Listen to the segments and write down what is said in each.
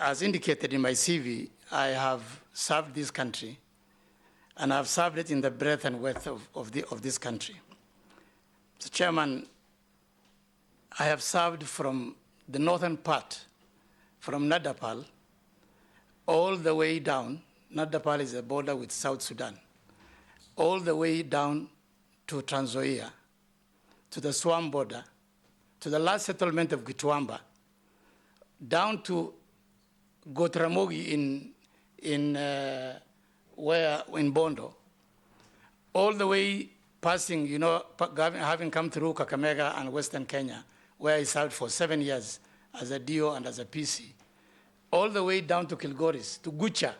as indicated in my CV, I have served this country, and I've served it in the breadth and width of this country. Mr. Chairman, I have served from the northern part, from Nadapal, all the way down. Nadapal is a border with South Sudan, all the way down to Trans Nzoia, to the Swam border, to the last settlement of Gitwamba, down to Gotramogi in Bondo, all the way passing, having come through Kakamega and Western Kenya, where I served for 7 years as a DO and as a PC, all the way down to Kilgoris, to Gucha,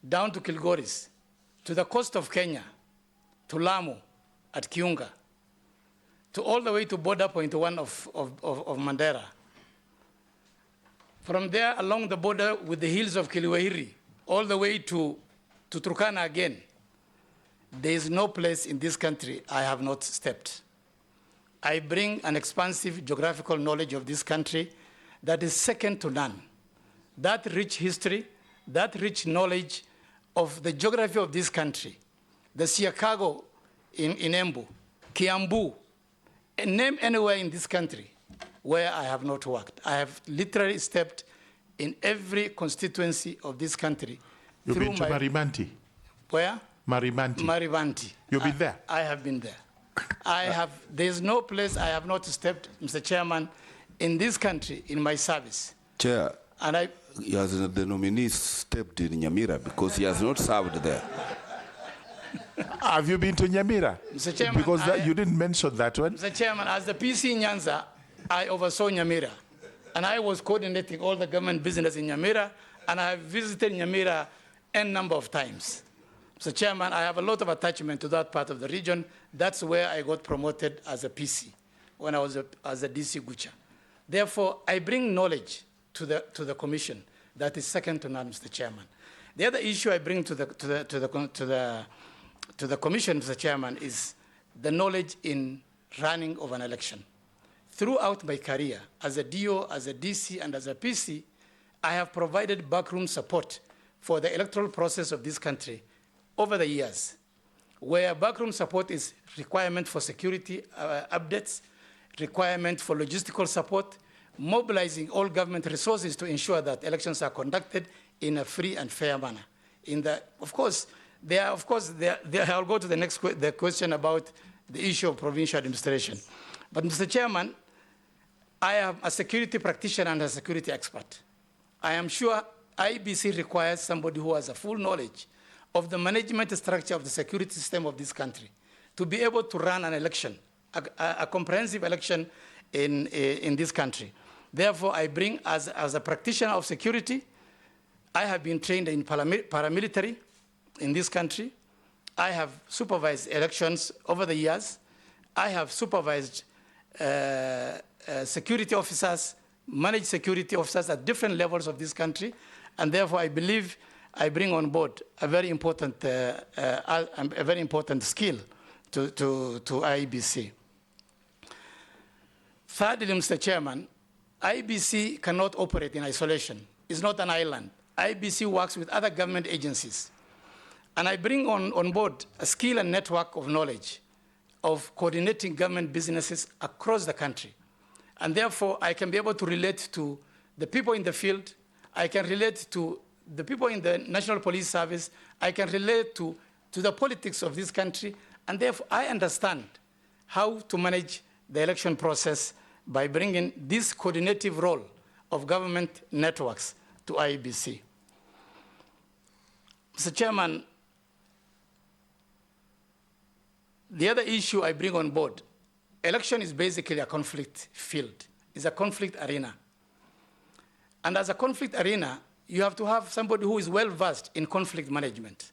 down to Kilgoris, to the coast of Kenya, to Lamu at Kiunga, to all the way to border point 1 of Mandera. From there, along the border with the hills of Kiliwahiri, all the way to Turkana again, there is no place in this country I have not stepped. I bring an expansive geographical knowledge of this country that is second to none. That rich history, that rich knowledge of the geography of this country, the Siakago in Embu, Kiambu, name anywhere in this country where I have not worked. I have literally stepped in every constituency of this country. You've been to Marimanti? Where? Marimanti. Marimanti. You've been there? I have been there. There's no place I have not stepped, Mr. Chairman, in this country, in my service. Chair, and the nominee stepped in Nyamira because he has not served there. Have you been to Nyamira? Mr. Chairman, because you didn't mention that one. Mr. Chairman, as the PC Nyanza, I oversaw Nyamira. And I was coordinating all the government business in Nyamira, and I have visited Nyamira n number of times. Mr. Chairman, I have a lot of attachment to that part of the region. That's where I got promoted as a PC when I was as a DC Gucha. Therefore, I bring knowledge to the commission that is second to none, Mr. Chairman. The other issue I bring to the commission, Mr. Chairman, is the knowledge in running of an election. Throughout my career, as a DO, as a DC, and as a PC, I have provided backroom support for the electoral process of this country over the years, where backroom support is requirement for security updates, requirement for logistical support, mobilizing all government resources to ensure that elections are conducted in a free and fair manner. I'll go to the question about the issue of provincial administration. But Mr. Chairman, I am a security practitioner and a security expert. I am sure IEBC requires somebody who has a full knowledge of the management structure of the security system of this country to be able to run an election, a comprehensive election in this country. Therefore, I bring, as a practitioner of security, I have been trained in paramilitary in this country. I have supervised elections over the years. I have supervised security officers, managed security officers at different levels of this country, and therefore I believe I bring on board a very important skill to IEBC. Thirdly, Mr. Chairman, IEBC cannot operate in isolation. It's not an island. IEBC works with other government agencies. And I bring on board a skill and network of knowledge of coordinating government businesses across the country. And therefore, I can be able to relate to the people in the field. I can relate to the people in the National Police Service. I can relate to the politics of this country. And therefore, I understand how to manage the election process by bringing this coordinative role of government networks to IEBC. Mr. Chairman, the other issue I bring on board, election is basically a conflict field. It's a conflict arena. And as a conflict arena, you have to have somebody who is well-versed in conflict management.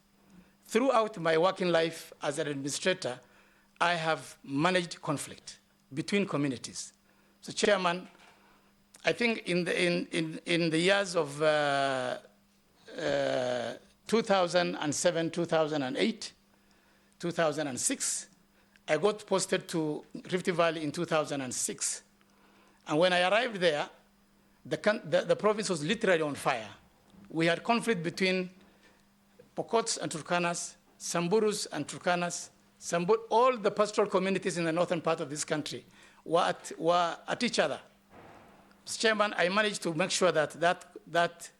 Throughout my working life as an administrator, I have managed conflict between communities. So, Chairman, I think in the years of 2007, 2008, 2006, I got posted to Rift Valley in 2006. And when I arrived there, the province was literally on fire. We had conflict between Pokots and Turkanas, Samburus and Turkanas, all the pastoral communities in the northern part of this country were at each other. Mr. Chairman, I managed to make sure that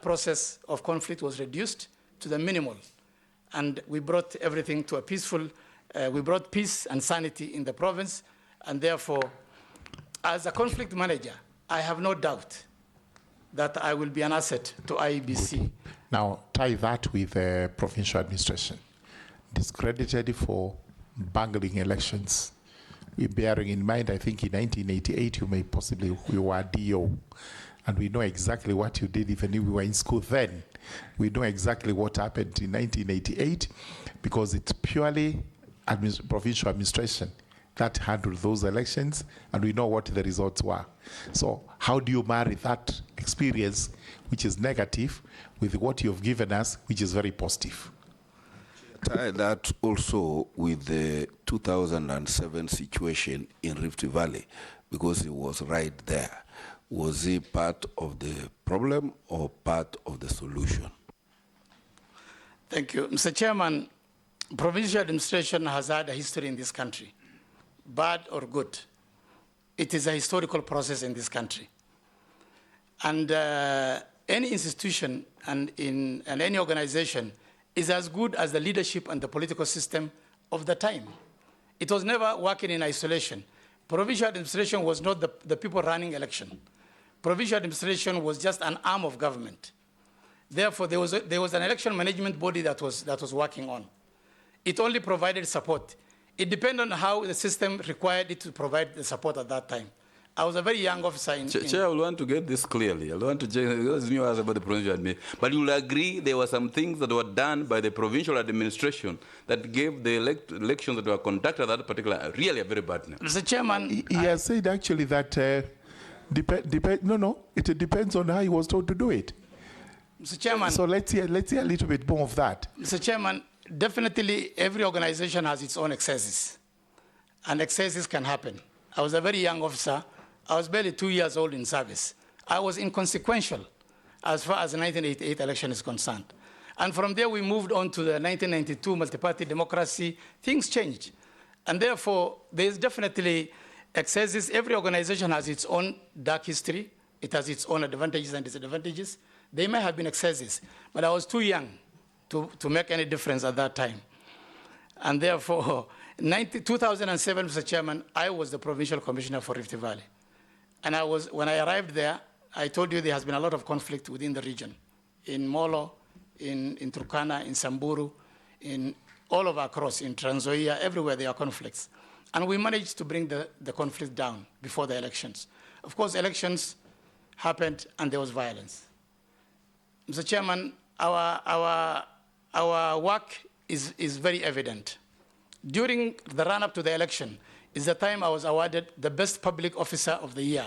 process of conflict was reduced to the minimal, and we brought everything to a peaceful, we brought peace and sanity in the province, and therefore, as a conflict manager, I have no doubt that I will be an asset to IEBC. Now, tie that with the provincial administration. Discredited for bungling elections. We're bearing in mind, I think in 1988, we were DO, and we know exactly what you did, even if we were in school then. We know exactly what happened in 1988, because it's purely provincial administration that handled those elections, and we know what the results were. So how do you marry that experience, which is negative, with what you've given us, which is very positive? Tie that also with the 2007 situation in Rift Valley, because he was right there. Was he part of the problem or part of the solution? Thank you. Mr. Chairman, provincial administration has had a history in this country, bad or good. It is a historical process in this country. And any institution and any organization is as good as the leadership and the political system of the time. It was never working in isolation. Provincial administration was not the people running election. Provincial administration was just an arm of government. Therefore, there was an election management body that was working on. It only provided support. It depended on how the system required it to provide the support at that time. I was a very young officer in... Chair, I want to get this clearly. I want to change, because you asked about the provincial administration. But you will agree there were some things that were done by the provincial administration that gave the elections that were conducted at that particular, really a very bad name. Mr. Chairman... He has said actually that, it depends on how he was told to do it. Mr. Chairman... So let's hear a little bit more of that. Mr. Chairman, definitely every organization has its own excesses, and excesses can happen. I was a very young officer. I was barely 2 years old in service. I was inconsequential as far as the 1988 election is concerned. And from there, we moved on to the 1992 multi-party democracy. Things changed. And therefore, there's definitely excesses. Every organization has its own dark history. It has its own advantages and disadvantages. There may have been excesses, but I was too young to make any difference at that time. And therefore, 2007, Mr. Chairman, I was the provincial commissioner for Rift Valley. And when I arrived there, I told you there has been a lot of conflict within the region. In Molo, in Turkana, in Samburu, in all over across, in Trans Nzoia, everywhere there are conflicts. And we managed to bring the conflict down before the elections. Of course, elections happened and there was violence. Mr. Chairman, our work is very evident. During the run-up to the election is the time I was awarded the Best Public Officer of the Year